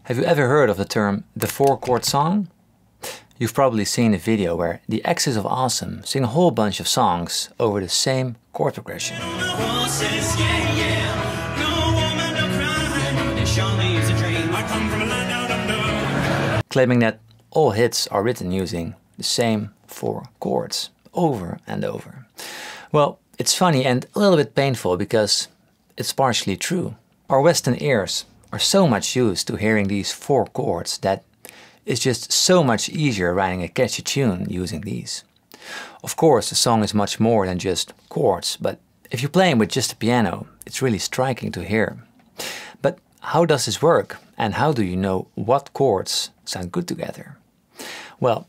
Have you ever heard of the term the 4-chord song? You've probably seen a video where the Axis of Awesome sing a whole bunch of songs over the same chord progression. Claiming that all hits are written using the same 4 chords over and over. Well, it's funny and a little bit painful because it's partially true. Our Western ears are so much used to hearing these 4 chords that it's just so much easier writing a catchy tune using these. Of course, the song is much more than just chords, but if you're playing with just a piano, it's really striking to hear. But how does this work? And how do you know what chords sound good together? Well,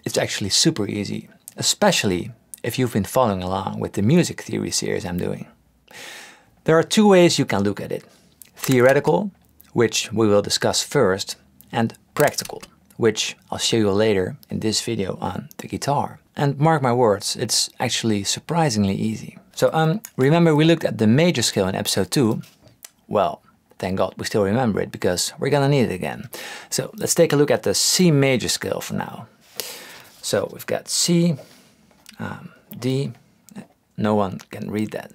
it's actually super easy, especially if you've been following along with the music theory series I'm doing. There are 2 ways you can look at it. Theoretical, which we will discuss first, and practical, which I'll show you later in this video on the guitar. And mark my words, it's actually surprisingly easy. So remember we looked at the major scale in episode 2? Well, thank God we still remember it because we're gonna need it again. So let's take a look at the C major scale for now. So we've got C, D, no one can read that.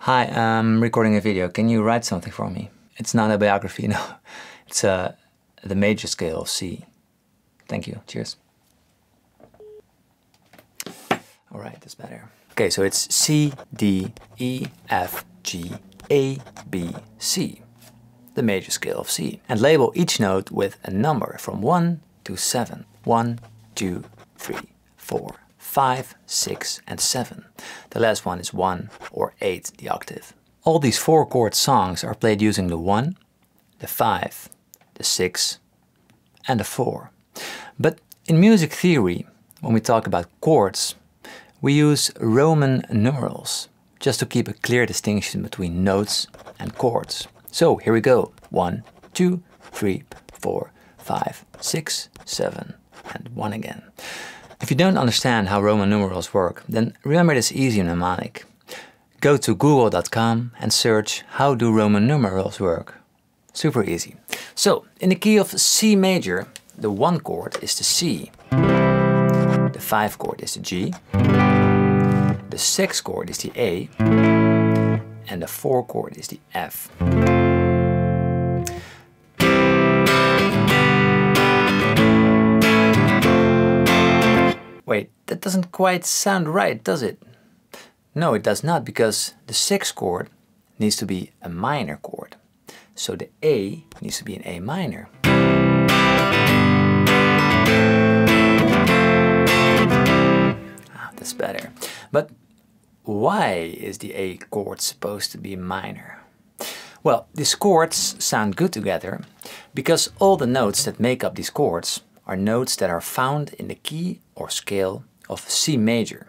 Hi, I'm recording a video. Can you write something for me? It's not a biography, no. It's the major scale of C. Thank you. Cheers. All right, that's better. Okay, so it's C, D, E, F, G, A, B, C. The major scale of C. And label each note with a number from 1 to 7. 1, 2, 3, 4. 5, 6 and 7. The last one is 1 or 8, the octave. All these 4 chord songs are played using the 1, the 5, the 6 and the 4. But in music theory, when we talk about chords, we use Roman numerals just to keep a clear distinction between notes and chords. So here we go. 1, 2, 3, 4, 5, 6, 7 and 1 again. If you don't understand how Roman numerals work, then remember this easy mnemonic. Go to google.com and search how do Roman numerals work. Super easy. So, in the key of C major, the 1 chord is the C, the 5 chord is the G, the 6 chord is the A, and the 4 chord is the F. Wait, that doesn't quite sound right, does it? No, it does not, because the 6th chord needs to be a minor chord. So the A needs to be an A minor. Ah, that's better. But why is the A chord supposed to be minor? Well, these chords sound good together because all the notes that make up these chords are notes that are found in the key or scale of C major.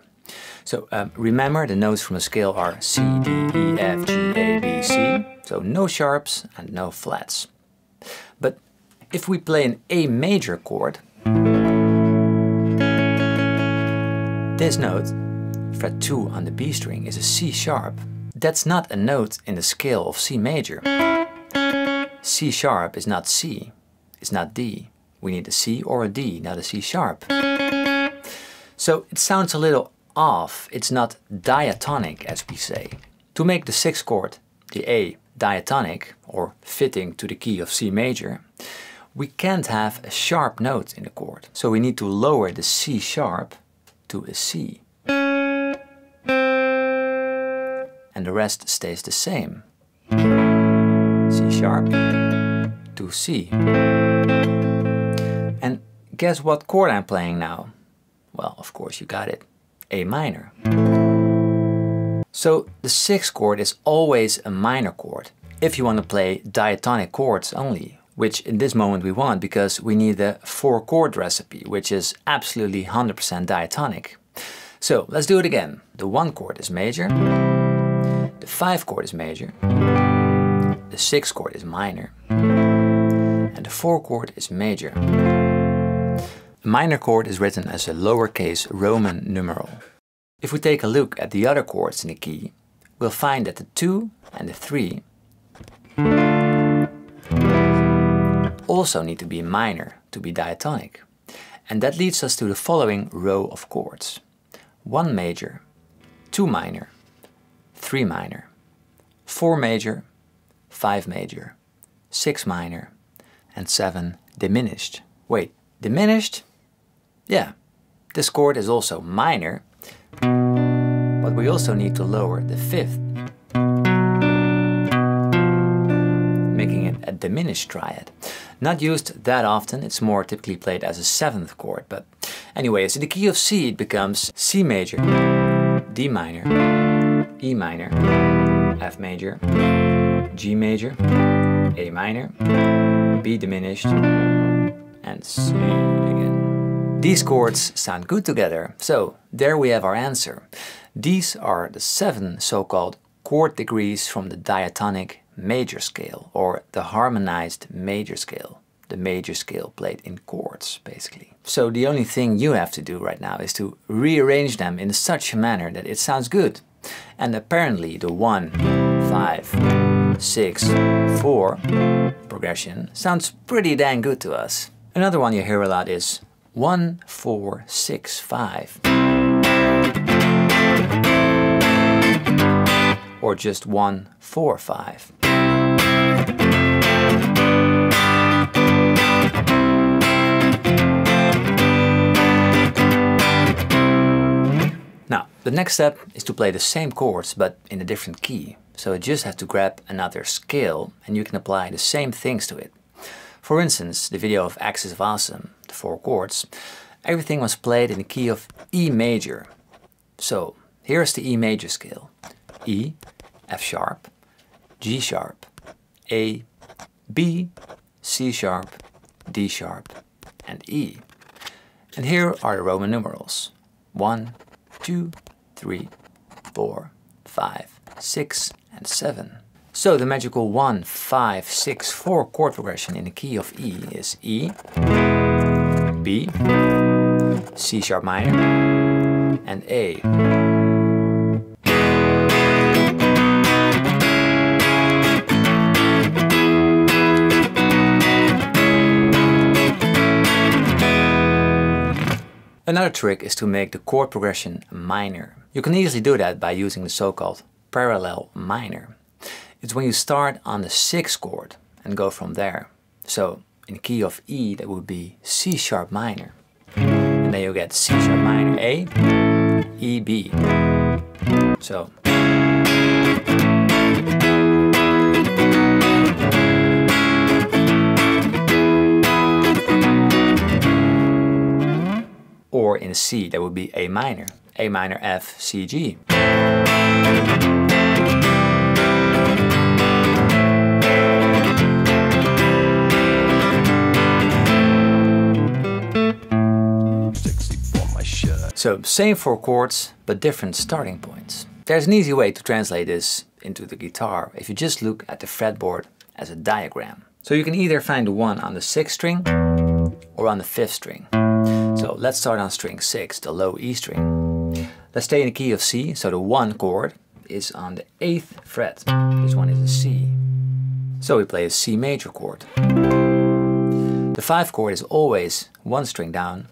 So remember the notes from the scale are C, D, E, F, G, A, B, C. So no sharps and no flats. But if we play an A major chord, this note, fret 2 on the B string, is a C sharp. That's not a note in the scale of C major. C sharp is not C, it's not D. We need a C or a D, not a C sharp. So it sounds a little off. It's not diatonic, as we say. To make the 6th chord, the A, diatonic, or fitting to the key of C major, we can't have a sharp note in the chord. So we need to lower the C sharp to a C. And the rest stays the same. C sharp to C. And guess what chord I'm playing now? Well, of course you got it. A minor. So the 6th chord is always a minor chord if you want to play diatonic chords only, which in this moment we want because we need a 4 chord recipe, which is absolutely 100% diatonic. So let's do it again. The 1 chord is major, the 5 chord is major, the 6th chord is minor, and the 4 chord is major. A minor chord is written as a lowercase Roman numeral. If we take a look at the other chords in the key, we'll find that the 2 and the 3 also need to be minor to be diatonic. And that leads us to the following row of chords. 1 major, 2 minor, 3 minor, 4 major, 5 major, 6 minor, and 7 diminished. Wait, diminished? Yeah, this chord is also minor, but we also need to lower the 5th, making it a diminished triad. Not used that often, it's more typically played as a 7th chord, but anyways, in the key of C it becomes C major, D minor, E minor, F major, G major, A minor, B diminished, and C again. These chords sound good together, so there we have our answer. These are the 7 so-called chord degrees from the diatonic major scale, or the harmonized major scale. The major scale played in chords, basically. So the only thing you have to do right now is to rearrange them in such a manner that it sounds good. And apparently the 1, 5, 6, 4 progression sounds pretty dang good to us. Another one you hear a lot is 1, 4, 6, 5. Or just 1, 4, 5. Now, the next step is to play the same chords but in a different key. So you just have to grab another scale and you can apply the same things to it. For instance, the video of Axis of Awesome, the 4 chords, everything was played in the key of E major. So here's the E major scale. E, F sharp, G sharp, A, B, C sharp, D sharp, and E. And here are the Roman numerals. 1, 2, 3, 4, 5, 6, and 7. So the magical 1, 5, 6, 4 chord progression in the key of E is E, B, C sharp minor, and A. Another trick is to make the chord progression minor. You can easily do that by using the so-called parallel minor. It's when you start on the 6th chord and go from there. So in the key of E that would be C sharp minor. And then you get C sharp minor A, E, B. So or in C that would be A minor, F, C, G. So same 4 chords, but different starting points. There's an easy way to translate this into the guitar if you just look at the fretboard as a diagram. So you can either find the 1 on the 6th string or on the 5th string. So let's start on string 6, the low E string. Let's stay in the key of C, so the 1 chord is on the 8th fret. This one is a C. So we play a C major chord. The 5 chord is always 1 string down,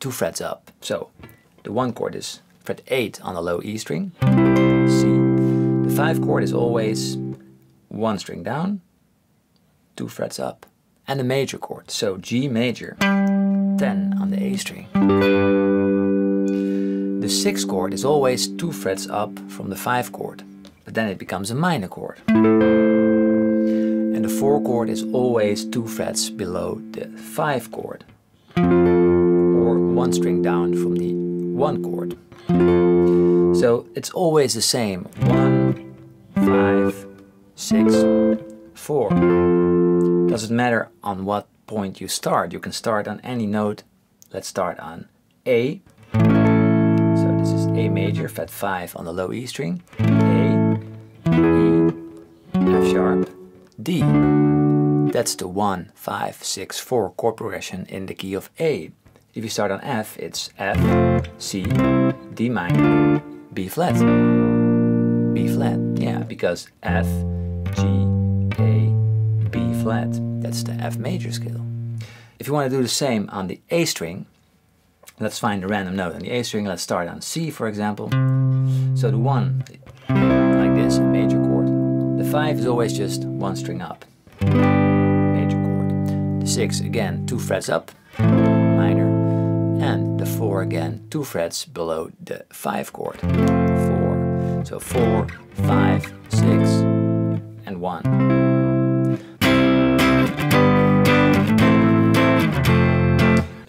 2 frets up. So the 1 chord is fret 8 on the low E string, C. The 5 chord is always 1 string down, 2 frets up. And the major chord, so G major, 10 on the A string. The 6th chord is always 2 frets up from the 5 chord, but then it becomes a minor chord. And the 4 chord is always 2 frets below the 5 chord, or 1 string down from the 1 chord. So it's always the same, 1, 5, 6, 4. Doesn't matter on what point you start. You can start on any note. Let's start on A. So this is A major, fret 5 on the low E string. A, E, F sharp, D. That's the 1, 5, 6, 4 chord progression in the key of A. If you start on F, it's F, C, D minor, B flat. B flat, yeah, because F, G, A, B flat. That's the F major scale. If you want to do the same on the A string, let's find a random note on the A string. Let's start on C, for example. So the 1, like this, a major chord. The 5 is always just 1 string up, major chord. The 6, again, 2 frets up, minor. And the 4, again, 2 frets below the 5 chord. 4. So 4, 5, 6, and 1.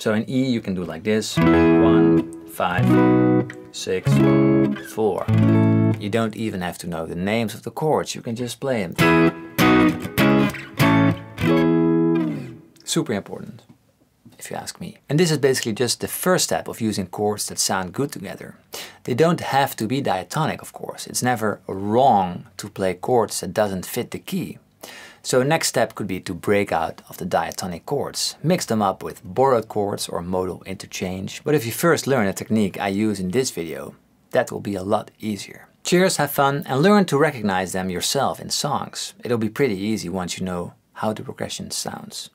So in E you can do like this, 1, 5, 6, 4. You don't even have to know the names of the chords, you can just play them. Super important, if you ask me. And this is basically just the first step of using chords that sound good together. They don't have to be diatonic, of course. It's never wrong to play chords that doesn't fit the key. So next step could be to break out of the diatonic chords. Mix them up with borrowed chords or modal interchange. But if you first learn a technique I use in this video, that will be a lot easier. Cheers, have fun, and learn to recognize them yourself in songs. It'll be pretty easy once you know how the progression sounds.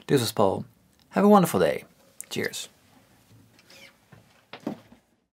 This was Paul. Have a wonderful day. Cheers.